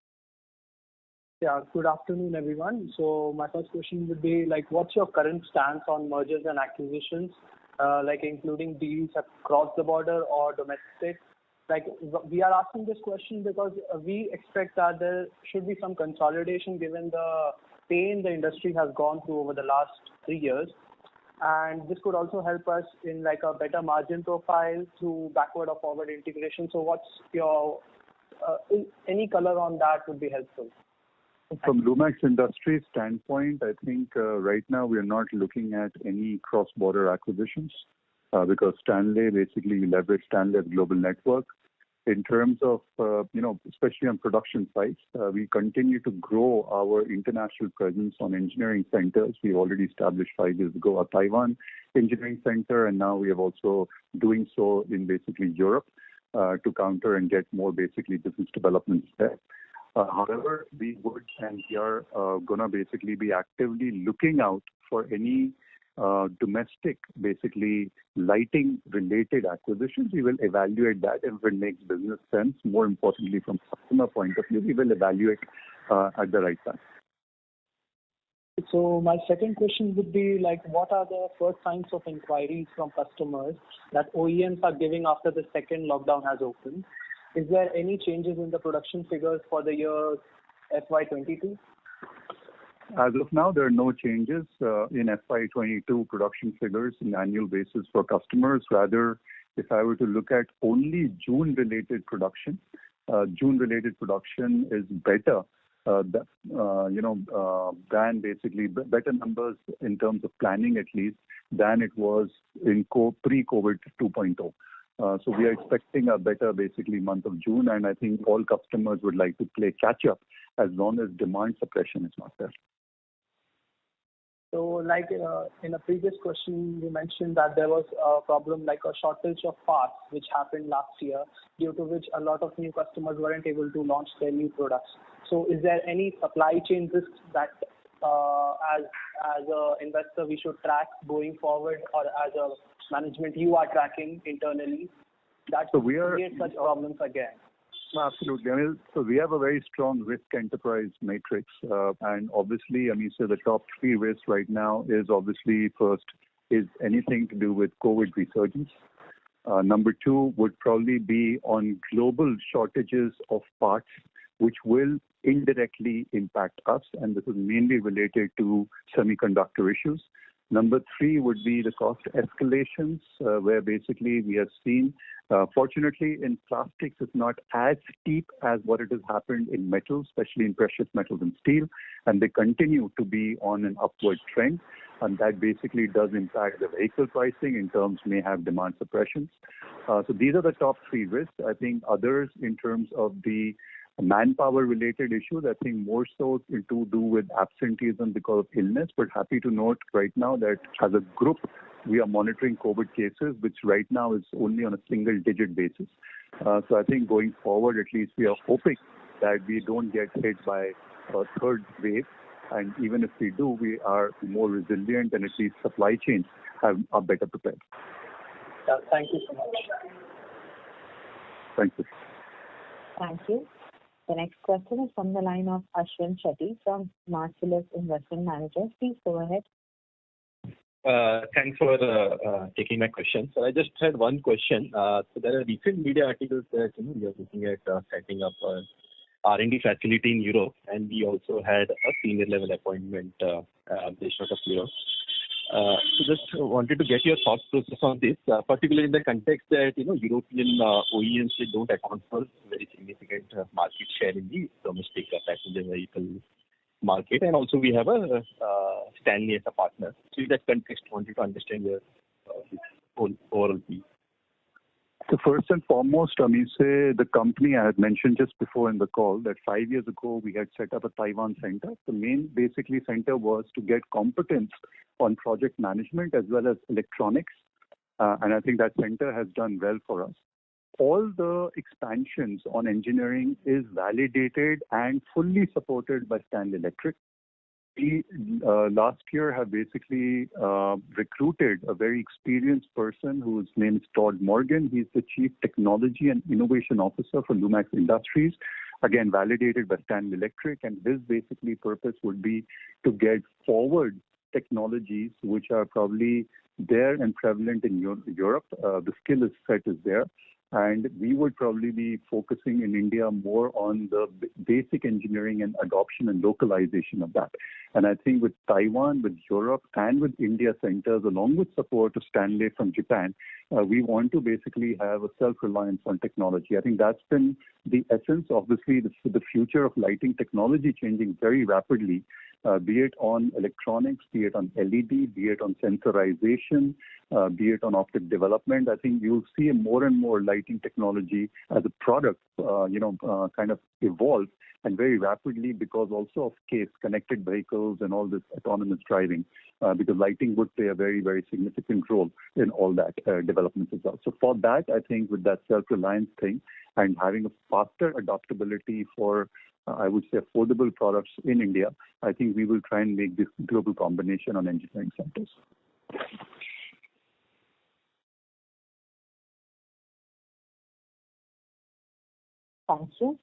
Yeah, good afternoon, everyone. So my first question would be like, what's your current stance on mergers and acquisitions, like including deals across the border or domestic? Like, we are asking this question because we expect that there should be some consolidation given the pain the industry has gone through over the last 3 years. And this could also help us in like a better margin profile through backward or forward integration. So what's your, any color on that would be helpful. From Lumax Industries standpoint, I think right now we are not looking at any cross-border acquisitions because Stanley, basically we leverage Stanley's global network. In terms of, especially on production sites, we continue to grow our international presence on engineering centers. We already established 5 years ago a Taiwan engineering center, and now we have also doing so in basically Europe to counter and get more basically business developments there. However, we would and we are going to basically be actively looking out for any domestic, basically lighting related acquisitions. We will evaluate that if it makes business sense. More importantly, from customer point of view, we will evaluate at the right time. So my second question would be like, what are the first signs of inquiries from customers that OEMs are giving after the second lockdown has opened? Is there any changes in the production figures for the year FY22? As of now, there are no changes in FY22 production figures in annual basis for customers. Rather, if I were to look at only June-related production, June-related production is better than basically better numbers in terms of planning at least than it was in pre-COVID 2.0. So we are expecting a better basically month of June, and I think all customers would like to play catch up as long as demand suppression is not there. So like in a previous question, you mentioned that there was a problem like a shortage of parts which happened last year, due to which a lot of new customers weren't able to launch their new products. So is there any supply chain risks that as an investor we should track going forward, or as a management you are tracking internally that create such problems again? Absolutely. I mean, so we have a very strong risk enterprise matrix, and obviously, I mean, so the top 3 risks right now is obviously first is anything to do with COVID resurgence. Number 2 would probably be on global shortages of parts, which will indirectly impact us, and this is mainly related to semiconductor issues. Number 3 would be the cost escalations, where basically we have seen, fortunately in plastics, it's not as steep as what it has happened in metals, especially in precious metals and steel, and they continue to be on an upward trend, and that basically does impact the vehicle pricing in terms may have demand suppressions. So these are the top 3 risks. I think others in terms of the manpower related issues, I think more so to do with absenteeism because of illness, but happy to note right now that as a group, we are monitoring COVID cases, which right now is only on a single digit basis. So I think going forward, at least we are hoping that we don't get hit by a third wave. And even if we do, we are more resilient and at least supply chains are better prepared. Yeah, thank you so much. Thank you. Thank you. The next question is from the line of Ashwin Shetty from Marcellus Investment Managers. Please go ahead. Thanks for taking my question. So I just had one question. So there are recent media articles that we are looking at setting up an R&D facility in Europe, and we also had a senior level appointment based out of Europe. So just wanted to get your thought process on this, particularly in the context that European OEMs they don't account for very significant market share in the domestic passenger vehicle market, and also we have a Stanley as a partner. So in that context, wanted to understand your overall view. So first and foremost, the company I had mentioned just before in the call that 5 years ago we had set up a Taiwan center. The main basically center was to get competence on project management as well as electronics, and I think that center has done well for us. All the expansions on engineering is validated and fully supported by Stanley Electric. we last year have basically recruited a very experienced person whose name is Todd Morgan. He's the Chief Technology and Innovation Officer for Lumax Industries, again validated by Stanley Electric, and his basically purpose would be to get forward technologies which are probably there and prevalent in Europe. The skill set is there. And we would probably be focusing in India more on the basic engineering and adoption and localization of that. And I think with Taiwan, with Europe, and with India centers, along with support of Stanley from Japan, we want to basically have a self-reliance on technology. I think that's been the essence. Obviously, the future of lighting technology changing very rapidly, be it on electronics, be it on LED, be it on sensorization, be it on optic development. I think you'll see more and more lighting technology as a product, kind of evolve, and very rapidly, because also of case connected vehicles and all this autonomous driving, because lighting would play a very, very significant role in all that developments as well. So for that, I think with that self-reliance thing and having a faster adaptability for I would say affordable products in India, I think we will try and make this global combination on engineering centers. Thank you.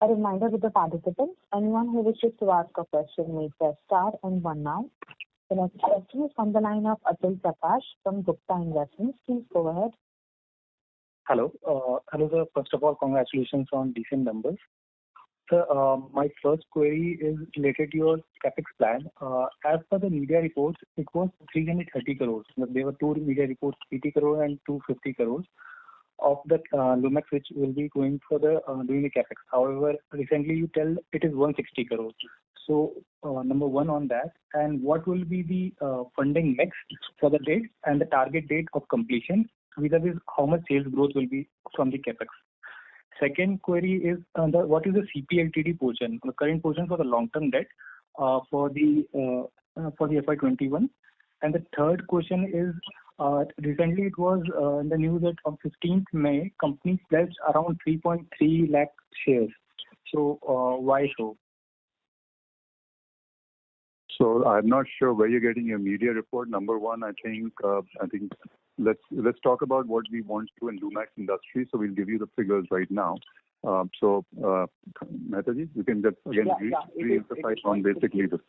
A reminder to the participants, anyone who wishes to ask a question may press star and one now. The next question is from the line of Atul Prakash from Gupta Investments. Please go ahead. Hello. Hello, sir. First of all, congratulations on decent numbers. Sir, my first query is related to your capex plan. As per the media reports, it was 330 crores. There were two media reports, 80 crore and 250 crores of the Lumax, which will be going for the doing the capex. However, recently you tell it is 160 crores. So, number one on that, and what will be the funding mix for the date and the target date of completion, vis-a-vis how much sales growth will be from the capex. Second query is what is the CPLTD portion, the current portion for the long-term debt for the FY21. And the third question is, recently it was in the news that on 15th May, company pledged around 3.3 lakh shares. So why so? So I'm not sure where you're getting your media report. Number one, I think let's talk about what we want to do in Lumax Industries. So we'll give you the figures right now. Mehtaji, you can just again re-emphasize on basically this.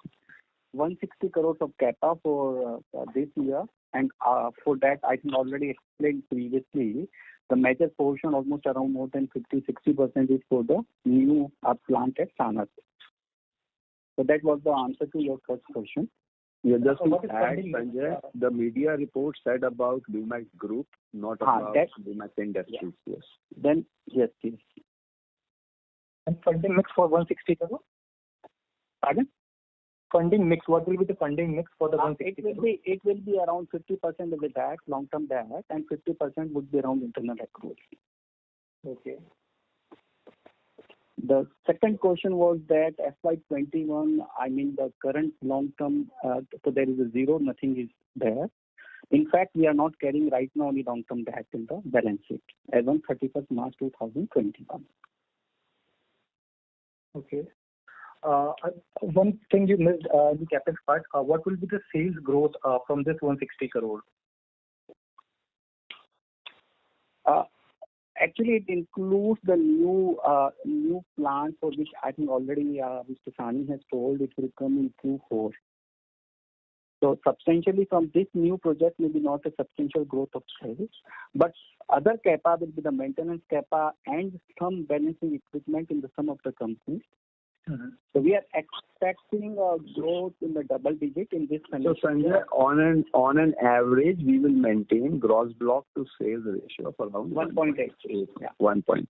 160 crores of CAPA for this year, and for that I think already explained previously. The major portion, almost around more than 50-60%, is for the new plant at Sanand. So that was the answer to your first question. Yeah, just to add, Sanjay, the media report said about Lumax Group, not about Lumax Industries. Yeah. Yes. Then, yes, please. And funding mix for 160 crore? Pardon? Funding mix, what will be the funding mix for the 160 crore? It will be around 50% of the debt, long-term debt, and 50% would be around internal accruals. Okay. The second question was that FY21, I mean the current long-term, so there is a zero, nothing is there. In fact, we are not carrying right now any long-term debt in the balance sheet as on 31st March 2021. Okay. One thing you missed in the capex part, what will be the sales growth from this 160 crore? Actually, it includes the new plant for which I think already Mr. Sani has told it will come in Q4. So substantially from this new project, maybe not a substantial growth of sales, but other CAPA will be the maintenance CAPA and some balancing equipment in some of the companies. Mm-hmm. So we are expecting a growth in the double digit in this financial year. So Sanjay, on an average, we will maintain gross block to sales ratio of around 1.8. Yeah. 1.8.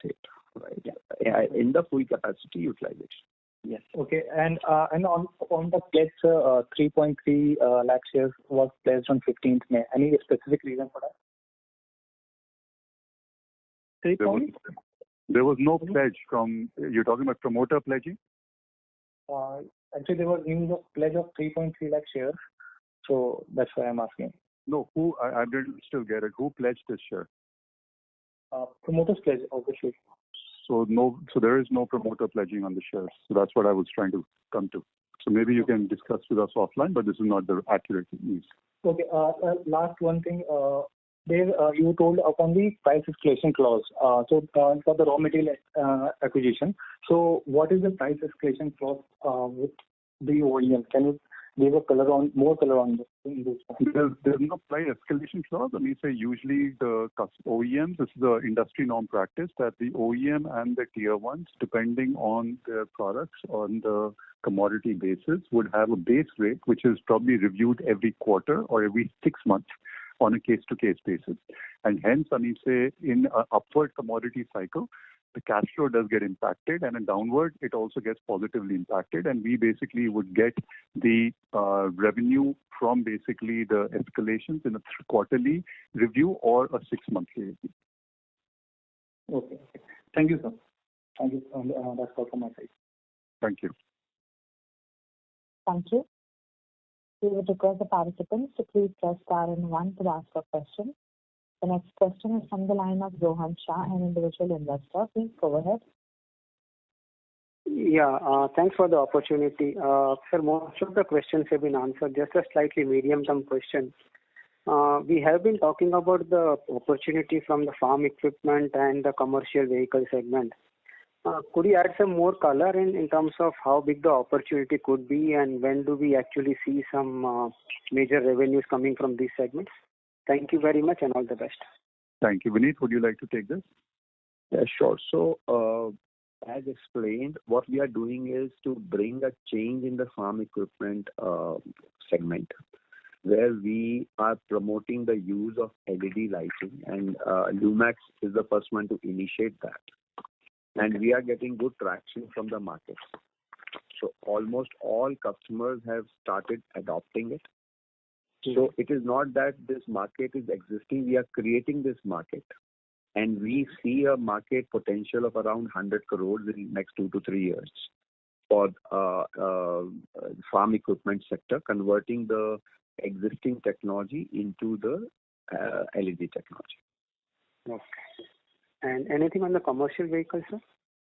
Right. Yeah. In the full capacity utilization. Yes. Okay. And on the pledge, 3.3 lakh shares was pledged on 15th May. Any specific reason for that? There was no pledge from. You're talking about promoter pledging? Actually, there was news of pledge of 3.3 lakh shares, so that's why I'm asking. No, who? I didn't still get it. Who pledged this share? Promoters pledge, obviously. So there is no promoter pledging on the shares. So that's what I was trying to come to. So maybe you can discuss with us offline, but this is not the accurate news. Okay. Last one thing. There, you told upon the price escalation clause. So for the raw material acquisition. So what is the price escalation clause with the OEM? Can you give more color on this? There's no price escalation clause. I mean, say usually the OEMs, this is the industry norm practice that the OEM and the tier ones, depending on their products on the commodity basis, would have a base rate which is probably reviewed every quarter or every 6 months on a case-to-case basis. And hence, I mean, say in an upward commodity cycle, the cash flow does get impacted, and in downward, it also gets positively impacted. And we basically would get the revenue from basically the escalations in a quarterly review or a 6-monthly review. Okay. Thank you, sir. Thank you. That's all from my side. Thank you. Thank you. We would request the participants to please press star and 1 to ask a question. The next question is from the line of Rohan Shah, an individual investor. Please go ahead. Yeah, thanks for the opportunity. Sir, most of the questions have been answered. Just a slightly medium-term question. We have been talking about the opportunity from the farm equipment and the commercial vehicle segment. Could you add some more color in terms of how big the opportunity could be, and when do we actually see some major revenues coming from these segments? Thank you very much and all the best. Thank you. Vineet, would you like to take this? Yeah, sure. So, as explained, what we are doing is to bring a change in the farm equipment segment, where we are promoting the use of LED lighting, and Lumax is the first one to initiate that. And we are getting good traction from the markets. So almost all customers have started adopting it. So it is not that this market is existing, we are creating this market. And we see a market potential of around 100 crores in the next 2 to 3 years for farm equipment sector, converting the existing technology into the LED technology. Okay. And anything on the commercial vehicles, sir?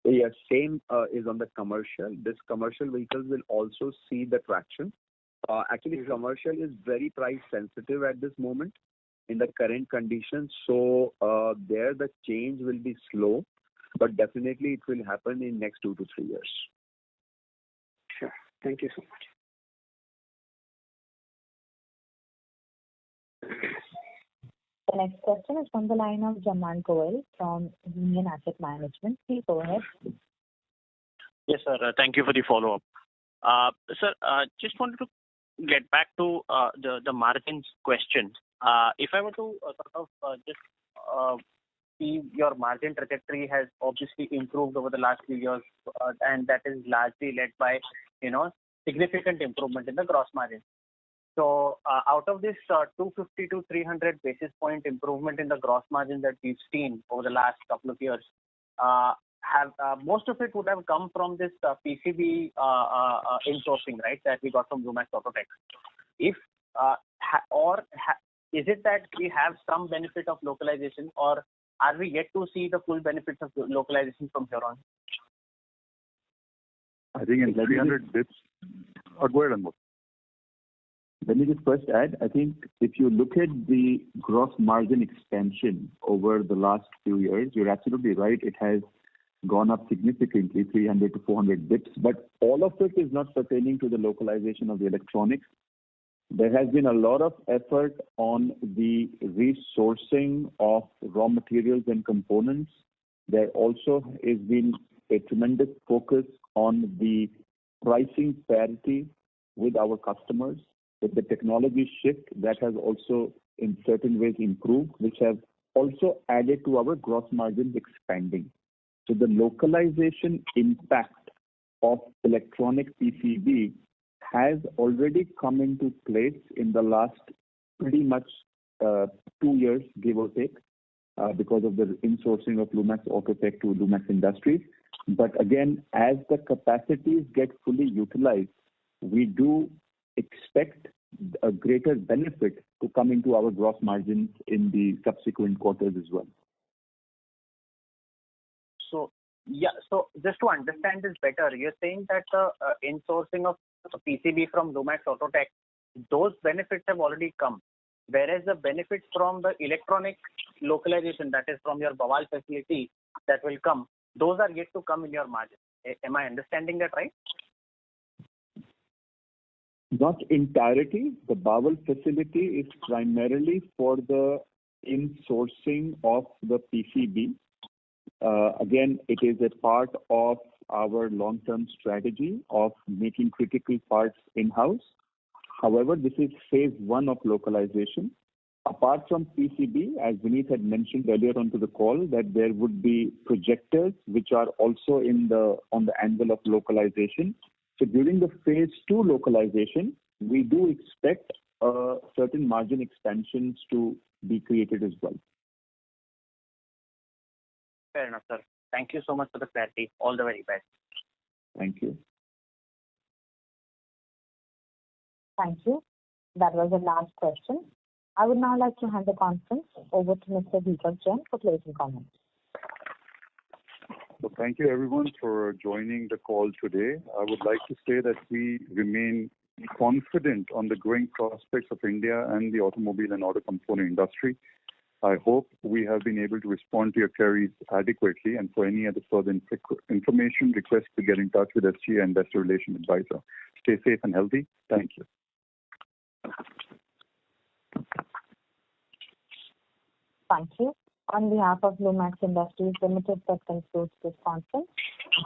Yes, same is on the commercial. This commercial vehicles will also see the traction. Actually, commercial is very price sensitive at this moment in the current conditions. So there the change will be slow, but definitely it will happen in next 2 to 3 years. Sure. Thank you so much. The next question is from the line of Jaman Goel from Union Asset Management. Please go ahead. Yes, sir. Thank you for the follow-up. Sir, just wanted to get back to the margins question. If I were to just see your margin trajectory has obviously improved over the last few years, and that is largely led by, significant improvement in the gross margin. So out of this 250 to 300 basis point improvement in the gross margin that we've seen over the last couple of years, most of it would have come from this PCB insourcing, right, that we got from Lumax Autotech. Is it that we have some benefit of localization, or are we yet to see the full benefits of localization from here on? I think in 300 bits. Go ahead, Anmol. Let me just first add, I think if you look at the gross margin expansion over the last few years, you're absolutely right. It has gone up significantly, 300 to 400 bits, but all of it is not pertaining to the localization of the electronics. There has been a lot of effort on the resourcing of raw materials and components. There also has been a tremendous focus on the pricing parity with our customers. With the technology shift, that has also in certain ways improved, which have also added to our gross margins expanding. So the localization impact of electronic PCB has already come into place in the last pretty much 2 years, give or take, because of the insourcing of Lumax Autotech to Lumax Industries. But again, as the capacities get fully utilized, we do expect a greater benefit to come into our gross margins in the subsequent quarters as well. So just to understand this better, you're saying that the insourcing of PCB from Lumax Autotech, those benefits have already come. Whereas the benefits from the electronic localization, that is from your Bawal facility, that will come, those are yet to come in your margin. Am I understanding that right? Not entirety. The Bawal facility is primarily for the insourcing of the PCB. Again, it is a part of our long-term strategy of making critical parts in-house. However, this is phase one of localization. Apart from PCB, as Vineet had mentioned earlier onto the call, that there would be projectors which are also on the anvil of localization. So during the phase two localization, we do expect certain margin expansions to be created as well. Fair enough, sir. Thank you so much for the clarity. All the very best. Thank you. Thank you. That was the last question. I would now like to hand the conference over to Mr. Deepak Jain for closing comments. So thank you everyone for joining the call today. I would like to say that we remain confident on the growing prospects of India and the automobile and auto component industry. I hope we have been able to respond to your queries adequately, and for any other further information, request to get in touch with SGA Investor Relations Advisor. Stay safe and healthy. Thank you. Thank you. On behalf of Lumax Industries Limited, that concludes this conference.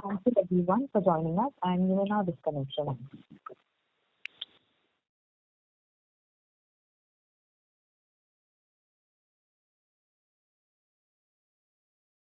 Thank you everyone for joining us, and you may now disconnect your lines.